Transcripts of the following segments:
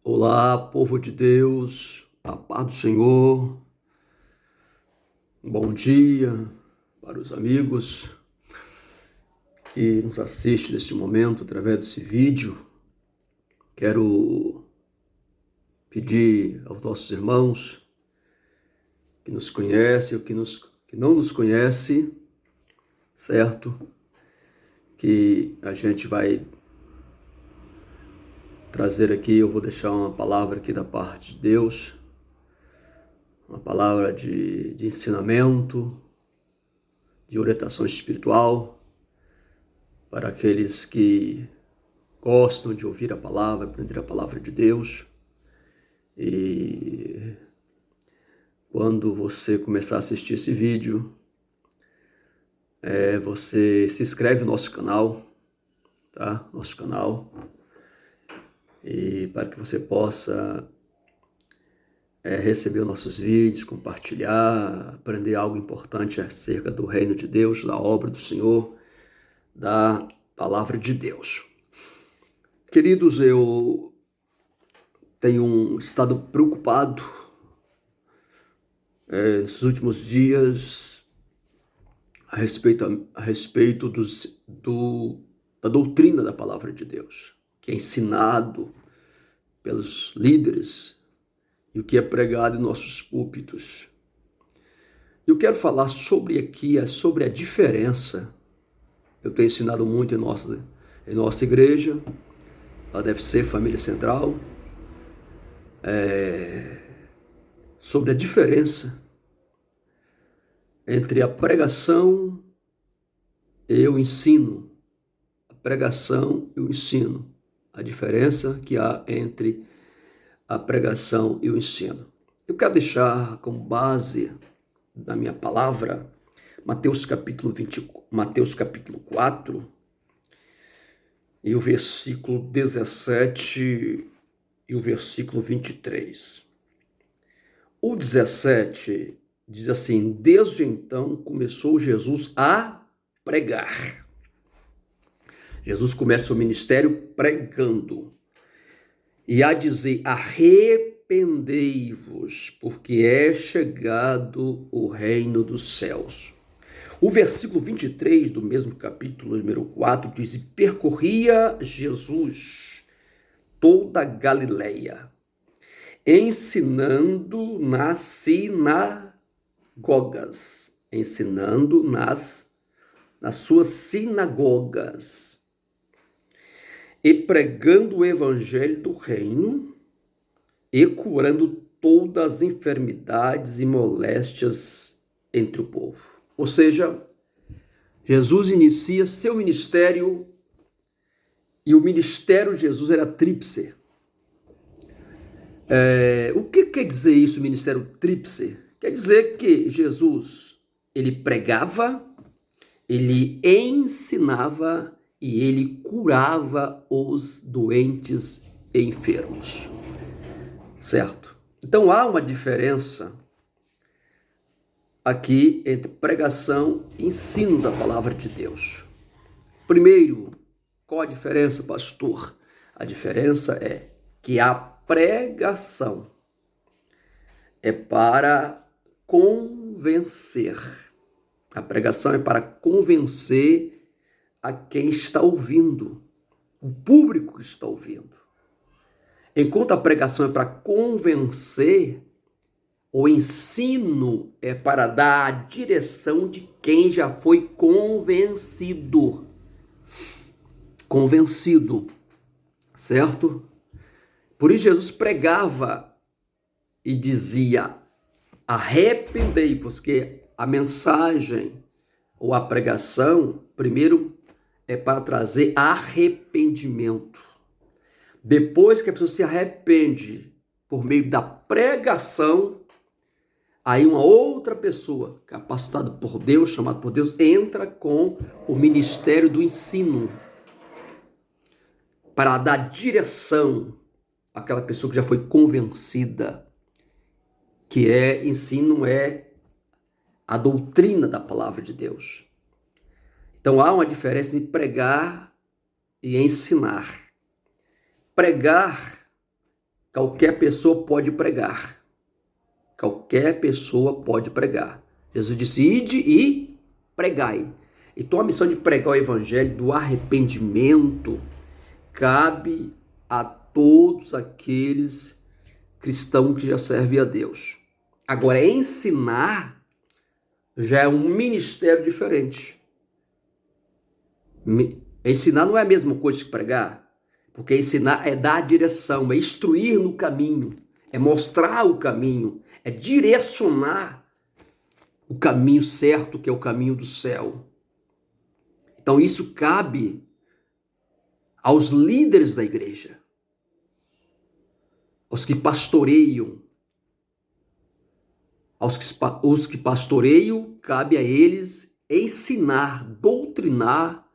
Olá, povo de Deus, a paz do Senhor, um bom dia para os amigos que nos assistem neste momento através desse vídeo. Quero pedir aos nossos irmãos que nos conhecem ou que não nos conhecem, certo? Que a gente vai trazer aqui, eu vou deixar uma palavra aqui da parte de Deus, uma palavra de ensinamento, de orientação espiritual, para aqueles que gostam de ouvir a palavra, aprender a palavra de Deus. E quando você começar a assistir esse vídeo, você se inscreve no nosso canal, tá? Nosso canal. E para que você possa receber os nossos vídeos, compartilhar, aprender algo importante acerca do reino de Deus, da obra do Senhor, da palavra de Deus. Queridos, eu tenho estado preocupado nesses últimos dias a respeito da doutrina da palavra de Deus, que é ensinado pelos líderes e o que é pregado em nossos púlpitos. Eu quero falar sobre a diferença. Eu tenho ensinado muito em nossa igreja, ela deve ser Família Central, sobre a diferença entre a pregação e o ensino. A pregação e o ensino. A diferença que há entre a pregação e o ensino. Eu quero deixar como base da minha palavra Mateus capítulo 4 e o versículo 17 e o versículo 23. O 17 diz assim: desde então começou Jesus a pregar. Jesus começa o ministério pregando e a dizer: arrependei-vos, porque é chegado o reino dos céus. O versículo 23 do mesmo capítulo, número 4, diz: e percorria Jesus toda a Galileia, ensinando nas sinagogas, nas suas sinagogas, e pregando o evangelho do reino e curando todas as enfermidades e moléstias entre o povo. Ou seja, Jesus inicia seu ministério, e o ministério de Jesus era tríplice. O que quer dizer isso, ministério tríplice? Quer dizer que Jesus, ele pregava, ele ensinava e ele curava os doentes e enfermos. Certo? Então há uma diferença aqui entre pregação e ensino da palavra de Deus. Primeiro, qual a diferença, pastor? A diferença é que a pregação é para convencer. A pregação é para convencer a quem está ouvindo, o público que está ouvindo. Enquanto a pregação é para convencer, o ensino é para dar a direção de quem já foi convencido. Convencido, certo? Por isso Jesus pregava e dizia: arrependei-vos, porque a mensagem ou a pregação, primeiro, é para trazer arrependimento. Depois que a pessoa se arrepende por meio da pregação, aí uma outra pessoa, capacitada por Deus, chamada por Deus, entra com o ministério do ensino para dar direção àquela pessoa que já foi convencida, que ensino é a doutrina da palavra de Deus. Então há uma diferença entre pregar e ensinar. Pregar qualquer pessoa pode pregar. Qualquer pessoa pode pregar. Jesus disse, ide e pregai. Então a missão de pregar o evangelho do arrependimento cabe a todos aqueles cristãos que já servem a Deus. Agora, ensinar já é um ministério diferente. Ensinar não é a mesma coisa que pregar, porque ensinar é dar direção, é instruir no caminho, é mostrar o caminho, é direcionar o caminho certo, que é o caminho do céu. Então isso cabe aos líderes da igreja, aos que pastoreiam. Os que pastoreiam, cabe a eles ensinar, doutrinar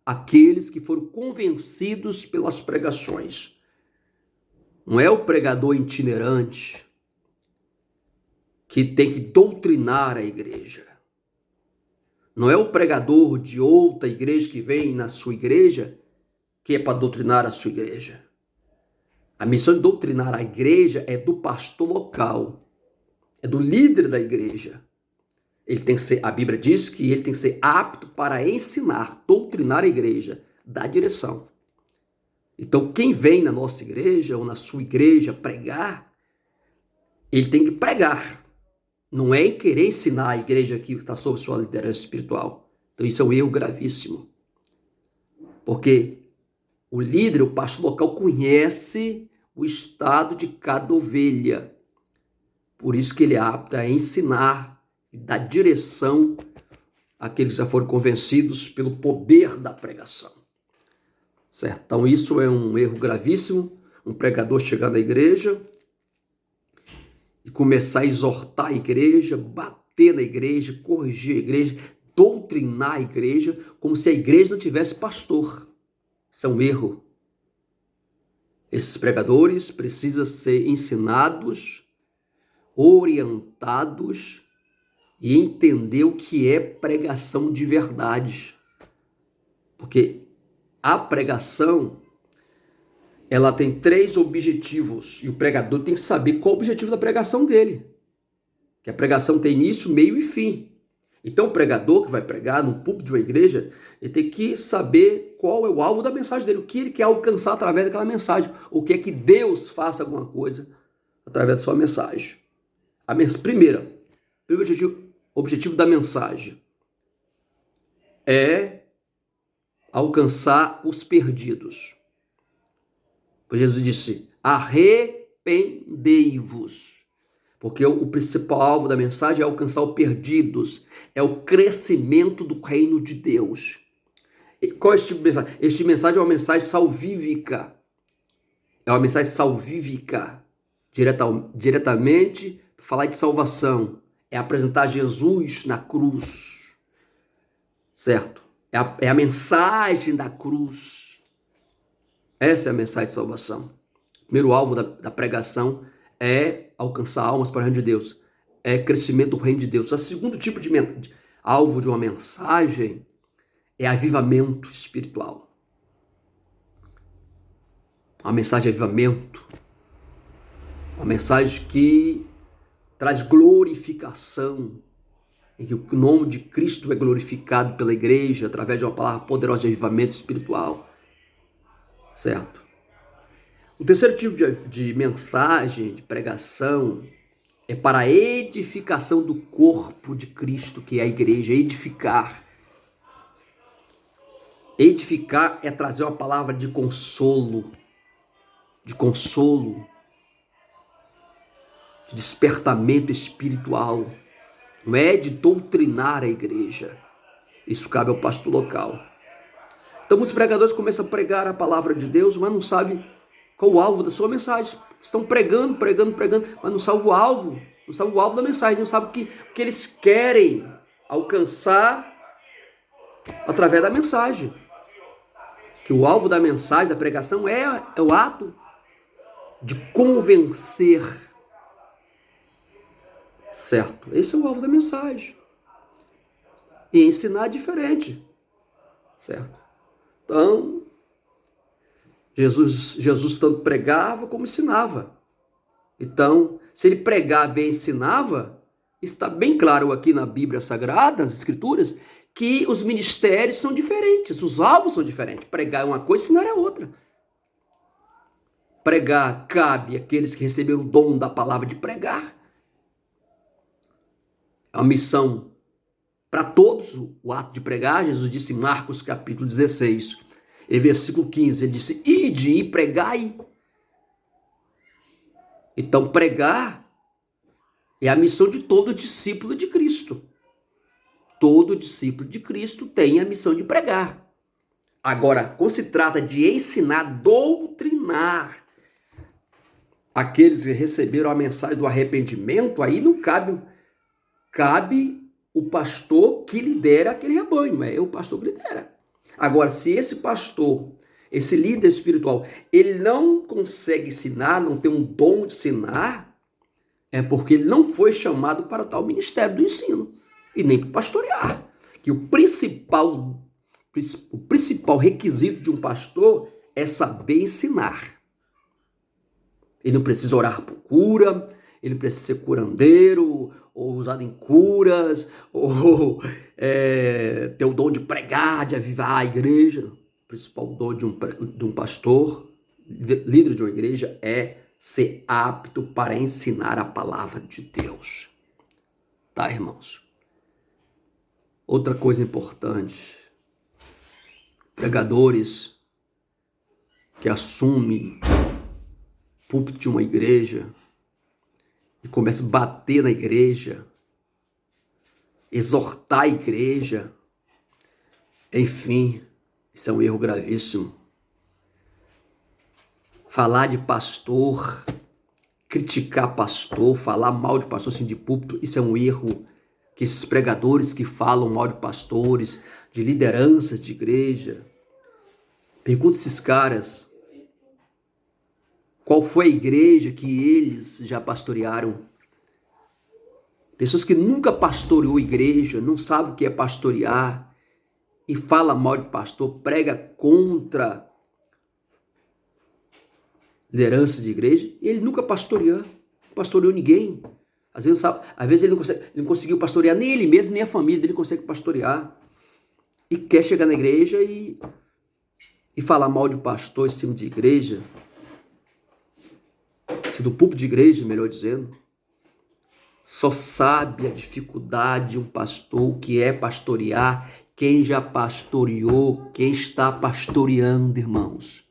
aqueles que foram convencidos pelas pregações. Não é o pregador itinerante que tem que doutrinar a igreja. Não é o pregador de outra igreja que vem na sua igreja que é para doutrinar a sua igreja. A missão de doutrinar a igreja é do pastor local, é do líder da igreja. Ele tem que ser, a Bíblia diz que ele tem que ser apto para ensinar, doutrinar a igreja, dar direção. Então, quem vem na nossa igreja ou na sua igreja pregar, ele tem que pregar. Não é querer ensinar a igreja que está sob sua liderança espiritual. Então isso é um erro gravíssimo. Porque o líder, o pastor local, conhece o estado de cada ovelha. Por isso que ele é apto a ensinar e dar direção àqueles que já foram convencidos pelo poder da pregação. Certo? Então isso é um erro gravíssimo. Um pregador chegar na igreja e começar a exortar a igreja, bater na igreja, corrigir a igreja, doutrinar a igreja, como se a igreja não tivesse pastor. Isso é um erro. Esses pregadores precisam ser ensinados, orientados e entender o que é pregação de verdade. Porque a pregação, ela tem 3 objetivos e o pregador tem que saber qual é o objetivo da pregação dele. Que a pregação tem início, meio e fim. Então o pregador que vai pregar no púlpito de uma igreja, ele tem que saber qual é o alvo da mensagem dele, o que ele quer alcançar através daquela mensagem, o que é que Deus faça alguma coisa através da sua mensagem. Primeiro objetivo da mensagem é alcançar os perdidos. Jesus disse, arrependei-vos. Porque o principal alvo da mensagem é alcançar os perdidos. É o crescimento do reino de Deus. E qual é esse tipo de mensagem? Este tipo de mensagem é uma mensagem salvífica. É uma mensagem salvífica. Diretamente, falar de salvação. É apresentar Jesus na cruz. Certo? É a mensagem da cruz. Essa é a mensagem de salvação. O primeiro alvo da pregação é alcançar almas para o reino de Deus. É crescimento do reino de Deus. O segundo tipo de alvo de uma mensagem é avivamento espiritual. Uma mensagem de avivamento. Uma mensagem que traz glorificação, em que o nome de Cristo é glorificado pela igreja através de uma palavra poderosa de avivamento espiritual. Certo? O terceiro tipo de mensagem, de pregação, é para a edificação do corpo de Cristo, que é a igreja. Edificar. Edificar é trazer uma palavra de consolo, de despertamento espiritual. Não é de doutrinar a igreja. Isso cabe ao pastor local. Então os pregadores começam a pregar a palavra de Deus, mas não sabem qual o alvo da sua mensagem. Estão pregando, mas não sabem o alvo. Não sabem o alvo da mensagem, não sabem o que eles querem alcançar através da mensagem. Que o alvo da mensagem, da pregação, é o ato de convencer. Certo? Esse é o alvo da mensagem. E ensinar é diferente. Certo? Então, Jesus tanto pregava como ensinava. Então, se ele pregava e ensinava, está bem claro aqui na Bíblia Sagrada, nas Escrituras, que os ministérios são diferentes, os alvos são diferentes. Pregar é uma coisa, ensinar é outra. Pregar cabe àqueles que receberam o dom da palavra de pregar. É uma missão para todos, o ato de pregar. Jesus disse em Marcos capítulo 16, em versículo 15, ele disse: ide e pregai. Então, pregar é a missão de todo discípulo de Cristo. Todo discípulo de Cristo tem a missão de pregar. Agora, quando se trata de ensinar, doutrinar aqueles que receberam a mensagem do arrependimento, aí não cabe o pastor que lidera aquele rebanho, é o pastor que lidera. Agora, se esse pastor, esse líder espiritual, ele não consegue ensinar, não tem um dom de ensinar, é porque ele não foi chamado para tal ministério do ensino e nem para pastorear. Que o principal requisito de um pastor é saber ensinar. Ele não precisa orar por cura, ele não precisa ser curandeiro, ou usado em curas, ou ter o dom de pregar, de avivar a igreja. O principal dom de um pastor, líder de uma igreja, é ser apto para ensinar a palavra de Deus. Tá, irmãos? Outra coisa importante, pregadores que assumem o púlpito de uma igreja e começam a bater na igreja, exortar a igreja, enfim, isso é um erro gravíssimo. Falar de pastor, criticar pastor, falar mal de pastor assim de púlpito, isso é um erro. Que esses pregadores que falam mal de pastores, de lideranças de igreja, pergunta esses caras, qual foi a igreja que eles já pastorearam? Pessoas que nunca pastoreou igreja, não sabem o que é pastorear, e fala mal de pastor, prega contra liderança de igreja, e ele nunca pastoreou ninguém. Às vezes ele não conseguiu pastorear nem ele mesmo, nem a família dele consegue pastorear. E quer chegar na igreja e falar mal de pastor em cima de igreja, do púlpito de igreja, melhor dizendo. Só sabe a dificuldade de um pastor, que é pastorear, quem já pastoreou, quem está pastoreando, irmãos.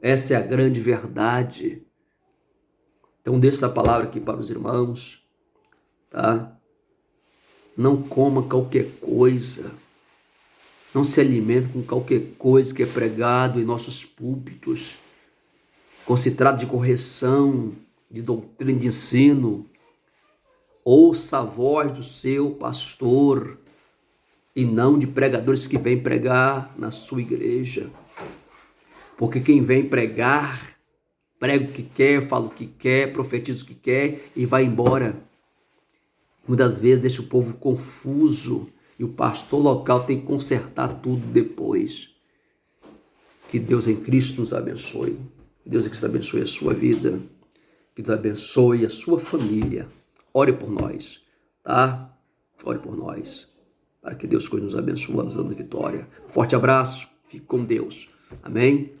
Essa é a grande verdade. Então, deixa essa palavra aqui para os irmãos. Tá? Não coma qualquer coisa, não se alimente com qualquer coisa que é pregado em nossos púlpitos. Quando se trata de correção, de doutrina de ensino, ouça a voz do seu pastor e não de pregadores que vêm pregar na sua igreja. Porque quem vem pregar, prega o que quer, fala o que quer, profetiza o que quer e vai embora. Muitas vezes deixa o povo confuso e o pastor local tem que consertar tudo depois. Que Deus em Cristo nos abençoe. Que Deus em Cristo abençoe a sua vida. Que Deus abençoe a sua família. Ore por nós, tá? Ore por nós. Para que Deus nos abençoe, nos dando vitória. Forte abraço. Fique com Deus. Amém?